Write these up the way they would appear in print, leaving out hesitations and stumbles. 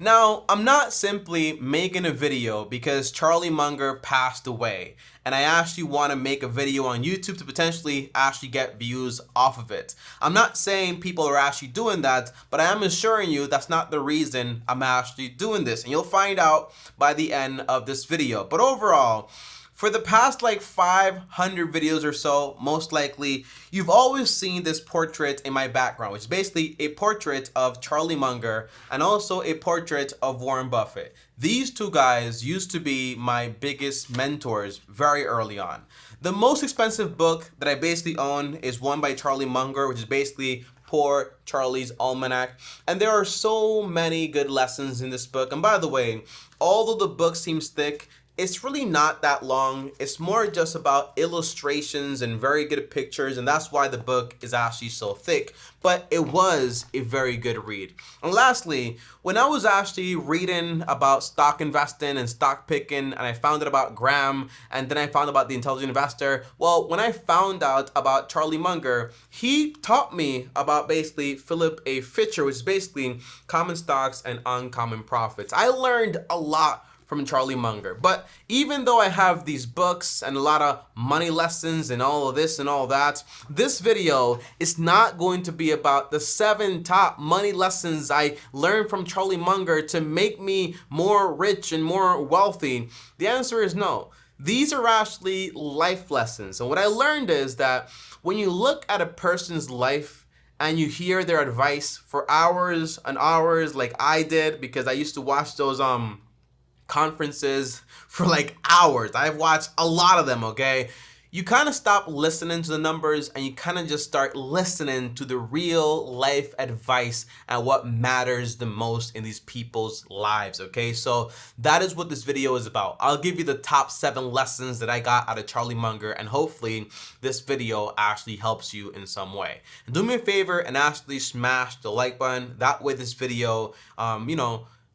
Now, I'm not simply making a video because Charlie Munger passed away, and I actually want to make a video on YouTube to potentially actually get views off of it. I'm not saying people are actually doing that, but I am assuring you that's not the reason I'm actually doing this, and you'll find out by the end of this video. But overall, for the past like 500 videos or so, most likely, you've always seen this portrait in my background, which is basically a portrait of Charlie Munger and also a portrait of Warren Buffett. These two guys used to be my biggest mentors very early on. The most expensive book that I basically own is one by Charlie Munger, which is basically Poor Charlie's Almanac. And there are so many good lessons in this book. And by the way, although the book seems thick, it's really not that long. It's more just about illustrations and very good pictures, and that's why the book is actually so thick. But it was a very good read. And lastly, when I was actually reading about stock investing and stock picking, and I found out about Graham, and then I found about the Intelligent Investor, well, when I found out about Charlie Munger, he taught me about basically Philip A. Fisher, which is basically common stocks and uncommon profits. I learned a lot from Charlie Munger. But even though I have these books and a lot of money lessons and all of this and all that, this video is not going to be about the 7 top money lessons I learned from Charlie Munger to make me more rich and more wealthy. The answer is no. These are actually life lessons. And what I learned is that when you look at a person's life and you hear their advice for hours and hours like I did, because I used to watch those conferences for like hours. I've watched a lot of them, okay? You kind of stop listening to the numbers and you kind of just start listening to the real life advice and what matters the most in these people's lives, okay? So that is what this video is about. I'll give you the top 7 lessons that I got out of Charlie Munger, and hopefully this video actually helps you in some way. And do me a favor and actually smash the like button. That way this video,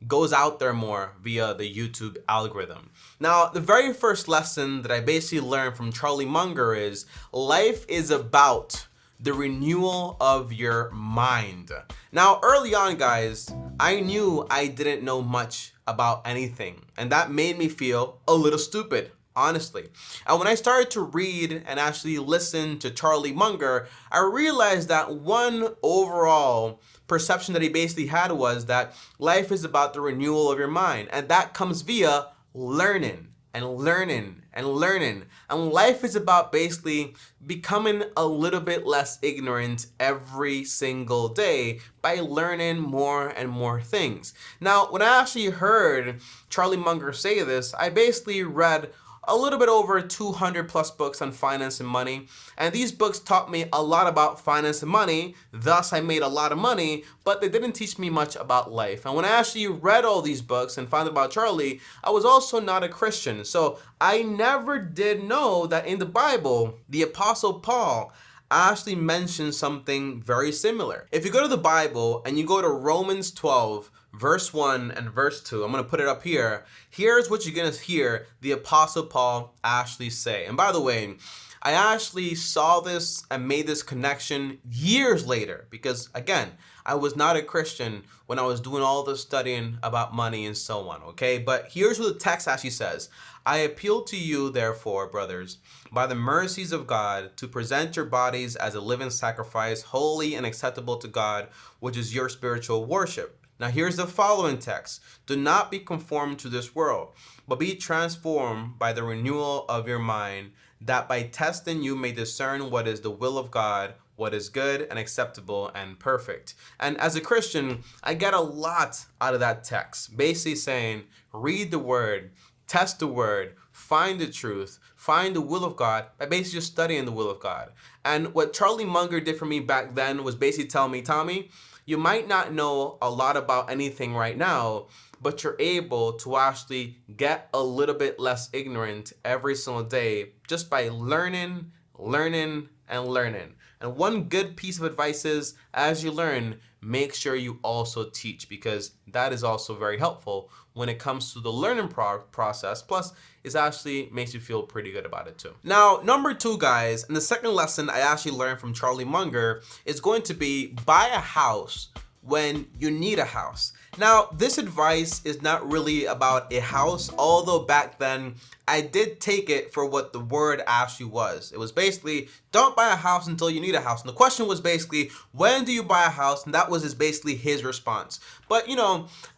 goes out there more via the YouTube algorithm. Now, the very first lesson that I basically learned from Charlie Munger is life is about the renewal of your mind. Now, early on, guys, I knew I didn't know much about anything, and that made me feel a little stupid, honestly. And when I started to read and actually listen to Charlie Munger, I realized that one overall perception that he basically had was that life is about the renewal of your mind, and that comes via learning and learning and learning. And life is about basically becoming a little bit less ignorant every single day by learning more and more things. Now, when I actually heard Charlie Munger say this, I basically read a little bit over 200 plus books on finance and money. And these books taught me a lot about finance and money. Thus, I made a lot of money, but they didn't teach me much about life. And when I actually read all these books and found out about Charlie, I was also not a Christian. So I never did know that in the Bible, the Apostle Paul actually mentioned something very similar. If you go to the Bible and you go to Romans 12, verse 1 and verse 2, I'm going to put it up here. Here's what you're going to hear the Apostle Paul actually say. And by the way, I actually saw this and made this connection years later because, again, I was not a Christian when I was doing all the studying about money and so on, okay? But here's what the text actually says. I appeal to you, therefore, brothers, by the mercies of God, to present your bodies as a living sacrifice, holy and acceptable to God, which is your spiritual worship. Now here's the following text. Do not be conformed to this world, but be transformed by the renewal of your mind, that by testing you may discern what is the will of God, what is good and acceptable and perfect. And as a Christian, I get a lot out of that text, basically saying, read the word, test the word, find the truth, find the will of God by basically just studying the will of God. And what Charlie Munger did for me back then was basically tell me, Tommy, you might not know a lot about anything right now, but you're able to actually get a little bit less ignorant every single day just by learning, learning, and learning. And one good piece of advice is, as you learn, make sure you also teach, because that is also very helpful when it comes to the learning process. Plus, it actually makes you feel pretty good about it too. Now, number 2, guys, and the second lesson I actually learned from Charlie Munger is going to be buy a house when you need a house. Now, this advice is not really about a house, although back then I did take it for what the word actually was. It was basically, don't buy a house until you need a house. And the question was basically, when do you buy a house? And that was basically his response. But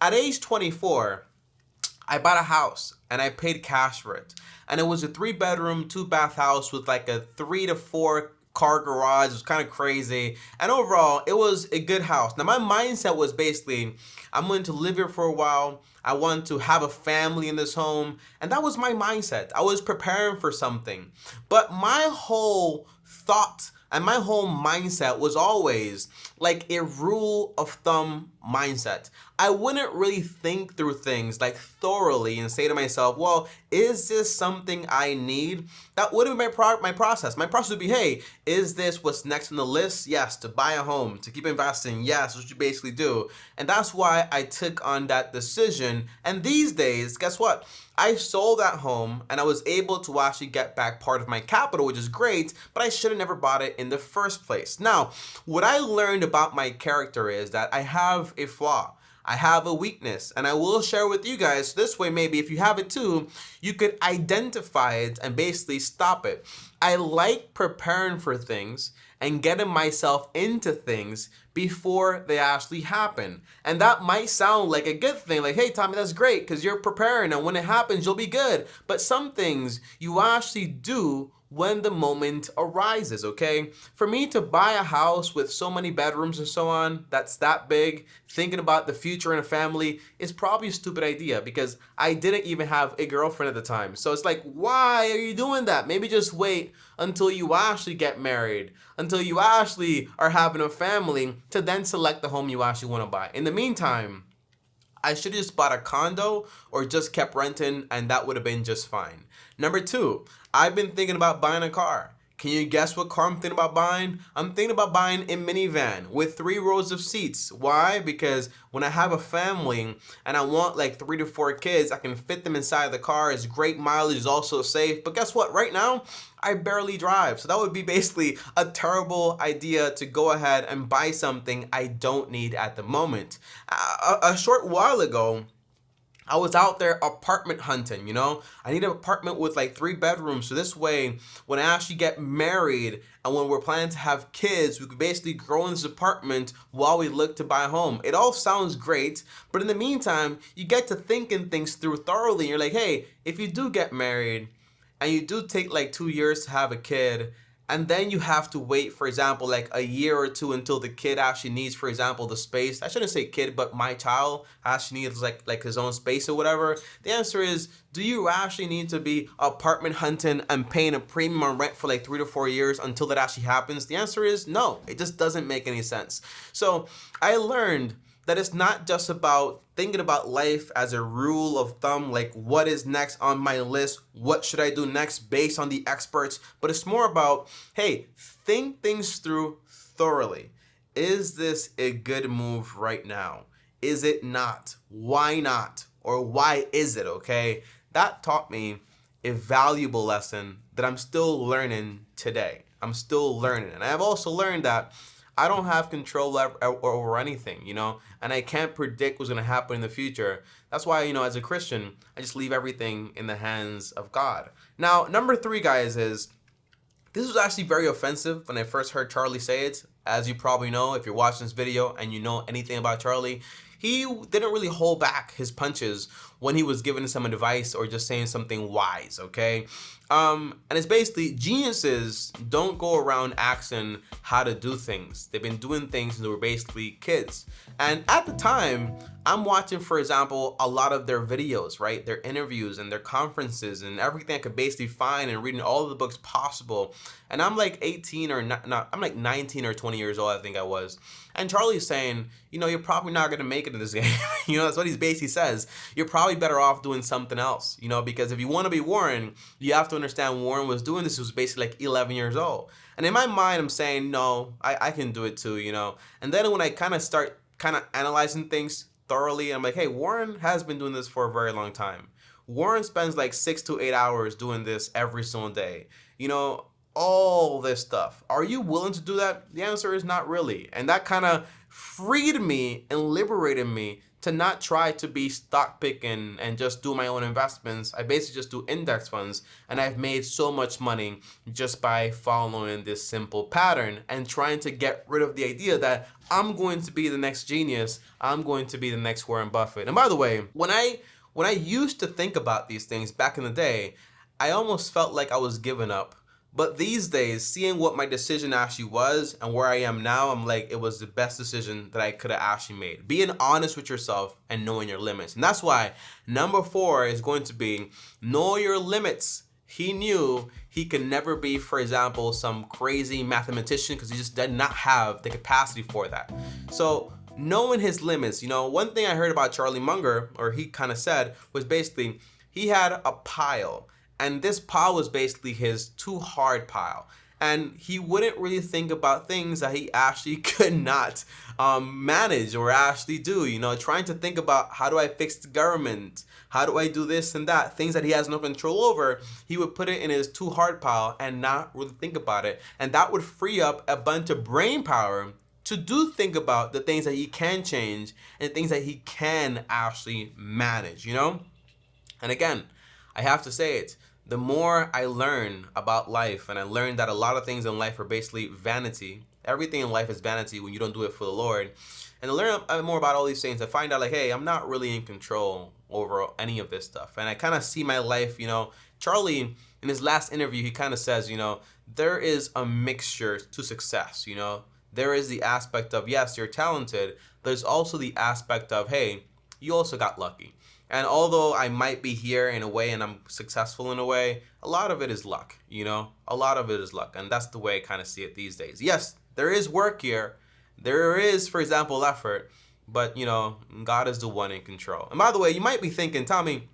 at age 24, I bought a house and I paid cash for it. And it was a 3-bedroom, 2-bath house with like a 3 to 4 car garage. It was kind of crazy. And overall, it was a good house. Now, my mindset was basically, I'm going to live here for a while. I want to have a family in this home. And that was my mindset. I was preparing for something. But my whole thought and my whole mindset was always like a rule of thumb mindset. I wouldn't really think through things like thoroughly and say to myself, well, is this something I need? That wouldn't be my process. My process would be, hey, is this what's next on the list? Yes, to buy a home, to keep investing. Yes, what you basically do. And that's why I took on that decision. And these days, guess what? I sold that home and I was able to actually get back part of my capital, which is great, but I should have never bought it in the first place. Now, what I learned about my character is that I have a flaw. I have a weakness, and I will share with you guys. This way, maybe if you have it too, you could identify it and basically stop it. I like preparing for things and getting myself into things before they actually happen. And that might sound like a good thing, like, hey, Tommy, that's great because you're preparing and when it happens, you'll be good. But some things you actually do when the moment arises, okay? For me to buy a house with so many bedrooms and so on, that's that big, thinking about the future and a family is probably a stupid idea because I didn't even have a girlfriend at the time. So it's like, why are you doing that? Maybe just wait until you actually get married, until you actually are having a family to then select the home you actually want to buy. In the meantime, I should have just bought a condo or just kept renting and that would have been just fine. Number 2, I've been thinking about buying a car. Can you guess what car I'm thinking about buying? I'm thinking about buying a minivan with 3 rows of seats. Why? Because when I have a family and I want like 3 to 4 kids, I can fit them inside the car. It's great mileage, it's also safe. But guess what? Right now, I barely drive. So that would be basically a terrible idea to go ahead and buy something I don't need at the moment. A short while ago, I was out there apartment hunting, I need an apartment with like 3 bedrooms. So this way, when I actually get married and when we're planning to have kids, we could basically grow in this apartment while we look to buy a home. It all sounds great, but in the meantime, you get to thinking things through thoroughly. You're like, hey, if you do get married and you do take like 2 years to have a kid, and then you have to wait, for example, like a year or 2 until the kid actually needs, for example, the space. I shouldn't say kid, but my child actually needs like his own space or whatever. The answer is, do you actually need to be apartment hunting and paying a premium on rent for like 3 to 4 years until that actually happens? The answer is no. It just doesn't make any sense. So I learned that it's not just about thinking about life as a rule of thumb, like what is next on my list, what should I do next based on the experts, but it's more about, hey, think things through thoroughly. Is this a good move right now? Is it not? Why not? Or why is it, okay? That taught me a valuable lesson that I'm still learning today. I'm still learning. And I've also learned that I don't have control over anything, and I can't predict what's going to happen in the future. That's why, as a Christian, I just leave everything in the hands of God. Now, number 3, guys, is this was actually very offensive when I first heard Charlie say it. As you probably know, if you're watching this video and you know anything about Charlie, he didn't really hold back his punches when he was giving some advice or just saying something wise, okay? And it's basically, geniuses don't go around asking how to do things. They've been doing things since they were basically kids. And at the time, I'm watching, for example, a lot of their videos, right? Their interviews and their conferences and everything I could basically find and reading all of the books possible. And I'm like 18 or not, I'm like 19 or 20 years old, I think I was. And Charlie's saying, you're probably not going to make it in this game. That's what he basically says. You're probably better off doing something else, because if you want to be Warren, you have to understand Warren was doing this. He was basically like 11 years old. And in my mind, I'm saying, no, I can do it too, And then when I kind of start analyzing things thoroughly, I'm like, hey, Warren has been doing this for a very long time. Warren spends like 6 to 8 hours doing this every single day. All this stuff. Are you willing to do that? The answer is not really. And that kind of freed me and liberated me to not try to be stock picking and just do my own investments. I basically just do index funds, and I've made so much money just by following this simple pattern and trying to get rid of the idea that I'm going to be the next genius, I'm going to be the next Warren Buffett. And by the way, when I used to think about these things back in the day, I almost felt like I was giving up. But these days, seeing what my decision actually was and where I am now, I'm like, it was the best decision that I could have actually made. Being honest with yourself and knowing your limits. And that's why number 4 is going to be know your limits. He knew he could never be, for example, some crazy mathematician because he just did not have the capacity for that. So knowing his limits, one thing I heard about Charlie Munger, or he kind of said, was basically he had a pile. And this pile was basically his too hard pile. And he wouldn't really think about things that he actually could not manage or actually do. Trying to think about, how do I fix the government? How do I do this and that? Things that he has no control over, he would put it in his too hard pile and not really think about it. And that would free up a bunch of brain power to think about the things that he can change and things that he can actually manage, And again, I have to say it, the more I learn about life, and I learned that a lot of things in life are basically vanity. Everything in life is vanity when you don't do it for the Lord. And to learn more about all these things, I find out like, hey, I'm not really in control over any of this stuff. And I kind of see my life, Charlie, in his last interview, he kind of says, there is a mixture to success, There is the aspect of, yes, you're talented. There's also the aspect of, hey, you also got lucky. And although I might be here in a way and I'm successful in a way, a lot of it is luck, A lot of it is luck. And that's the way I kind of see it these days. Yes, there is work here. There is, for example, effort. But, God is the one in control. And by the way, you might be thinking, Tommy,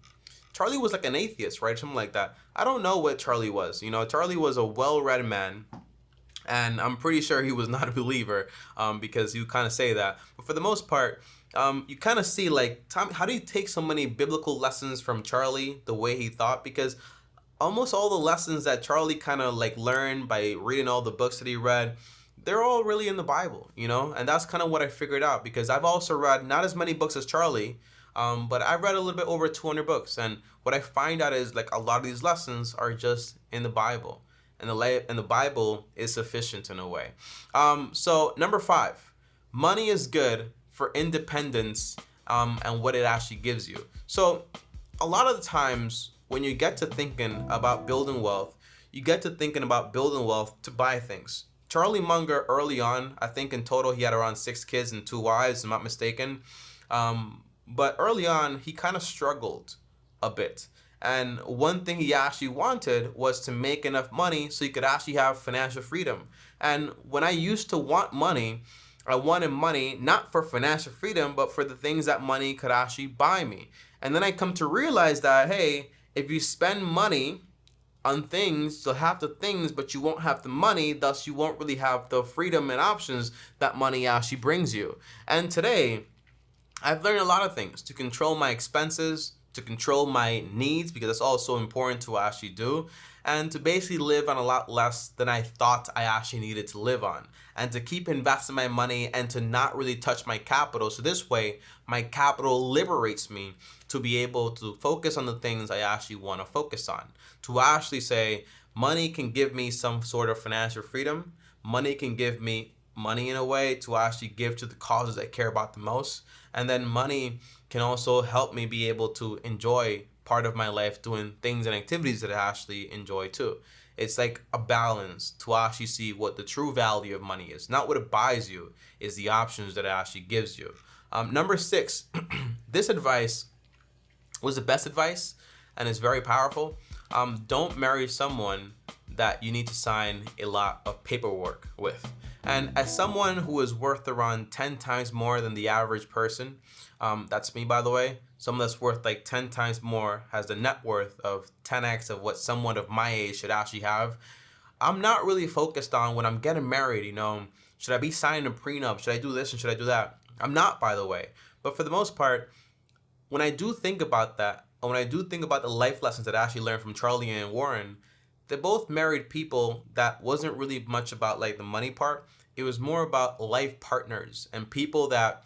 Charlie was like an atheist, right? Something like that. I don't know what Charlie was. Charlie was a well-read man. And I'm pretty sure he was not a believer because you kind of say that. But for the most part, you kind of see like, Tommy, how do you take so many biblical lessons from Charlie, the way he thought? Because almost all the lessons that Charlie kind of like learned by reading all the books that he read, they're all really in the Bible, And that's kind of what I figured out, because I've also read not as many books as Charlie, but I read a little bit over 200 books. And what I find out is like a lot of these lessons are just in the Bible. And the Bible is sufficient in a way. So number 5, money is good for independence and what it actually gives you. So a lot of the times when you get to thinking about building wealth, you get to thinking about building wealth to buy things. Charlie Munger, early on, I think in total he had around 6 kids and 2 wives, if I'm not mistaken. But early on, he kind of struggled a bit. And one thing he actually wanted was to make enough money so he could actually have financial freedom. And when I used to want money, I wanted money not for financial freedom, but for the things that money could actually buy me. And then I come to realize that, hey, if you spend money on things, you'll have the things, but you won't have the money. Thus, you won't really have the freedom and options that money actually brings you. And today, I've learned a lot of things to control my expenses, to control my needs, because that's also important to actually do, and to basically live on a lot less than I thought I actually needed to live on, and to keep investing my money and to not really touch my capital. So this way, my capital liberates me to be able to focus on the things I actually want to focus on, to actually say money can give me some sort of financial freedom. Money can give me money in a way to actually give to the causes I care about the most. And then money can also help me be able to enjoy part of my life doing things and activities that I actually enjoy too. It's like a balance to actually see what the true value of money is. Not what it buys you, is the options that it actually gives you. Number 6, this advice was the best advice and it's very powerful. Don't marry someone that you need to sign a lot of paperwork with. And as someone who is worth around 10 times more than the average person, that's me, by the way, someone that's worth like 10 times more, has the net worth of 10x of what someone of my age should actually have. I'm not really focused on when I'm getting married, should I be signing a prenup? Should I do this and should I do that? I'm not, by the way. But for the most part, when I do think about that, and when I do think about the life lessons that I actually learned from Charlie and Warren, they both married people that wasn't really much about like the money part. It was more about life partners and people that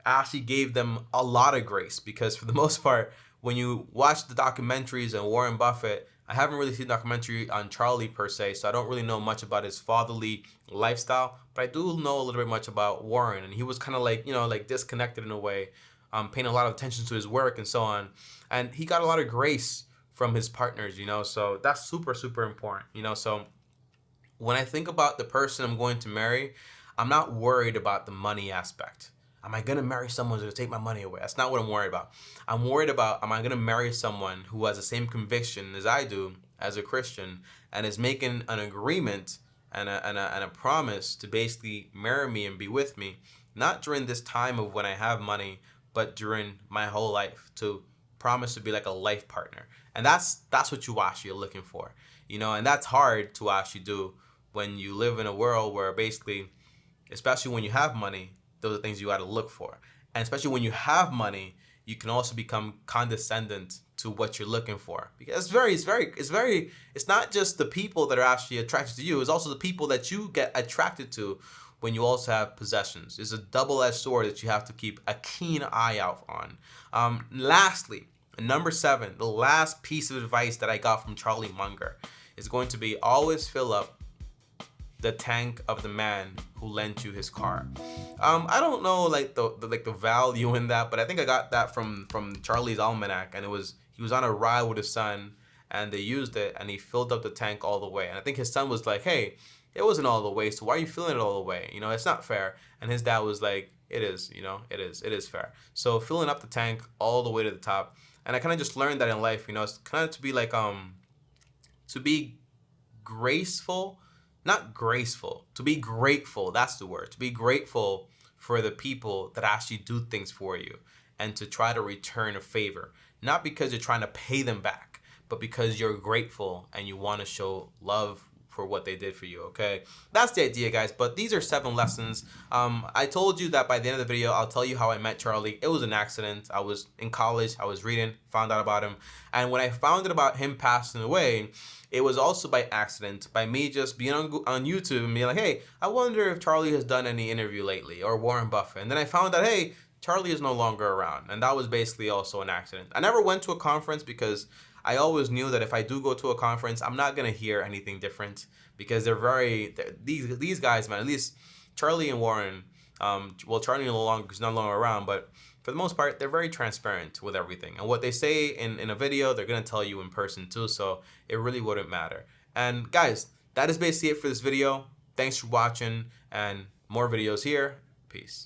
actually gave them a lot of grace, because for the most part, when you watch the documentaries on Warren Buffett, I haven't really seen a documentary on Charlie per se, so I don't really know much about his fatherly lifestyle, but I do know a little bit much about Warren, and he was kind of like, like disconnected in a way, paying a lot of attention to his work and so on, and he got a lot of grace from his partners, so that's super, super important, so when I think about the person I'm going to marry, I'm not worried about the money aspect. Am I going to marry someone who's going to take my money away? That's not what I'm worried about. I'm worried about, am I going to marry someone who has the same conviction as I do as a Christian and is making an agreement and a promise to basically marry me and be with me, not during this time of when I have money, but during my whole life, to promise to be like a life partner. And that's what you actually are looking for, and that's hard to actually do when you live in a world where basically, especially when you have money, those are things you got to look for. And especially when you have money, you can also become condescendent to what you're looking for. Because it's not just the people that are actually attracted to you, it's also the people that you get attracted to when you also have possessions. It's a double-edged sword that you have to keep a keen eye out on. Lastly, number 7, the last piece of advice that I got from Charlie Munger is going to be always fill up the tank of the man who lent you his car. I don't know like the value in that, but I think I got that from Charlie's Almanac, and he was on a ride with his son, and they used it, and he filled up the tank all the way. And I think his son was like, "Hey, it wasn't all the way, so why are you filling it all the way? It's not fair." And his dad was like, "It is, it is fair." So filling up the tank all the way to the top, and I kind of just learned that in life, it's kind of to be like to be graceful. Not graceful, to be grateful, that's the word. To be grateful for the people that actually do things for you, and to try to return a favor. Not because you're trying to pay them back, but because you're grateful and you want to show love for what they did for you, okay? That's the idea, guys, but these are 7 lessons. I told you that by the end of the video, I'll tell you how I met Charlie. It was an accident. I was in college, I was reading, found out about him, and when I found out about him passing away, it was also by accident, by me just being on YouTube and being like, hey, I wonder if Charlie has done any interview lately, or Warren Buffett, and then I found out, hey, Charlie is no longer around, and that was basically also an accident. I never went to a conference because I always knew that if I do go to a conference, I'm not going to hear anything different, because these guys, man, at least Charlie and Warren, Charlie is no longer around, but for the most part, they're very transparent with everything. And what they say in a video, they're going to tell you in person too, so it really wouldn't matter. And guys, that is basically it for this video. Thanks for watching, and more videos here. Peace.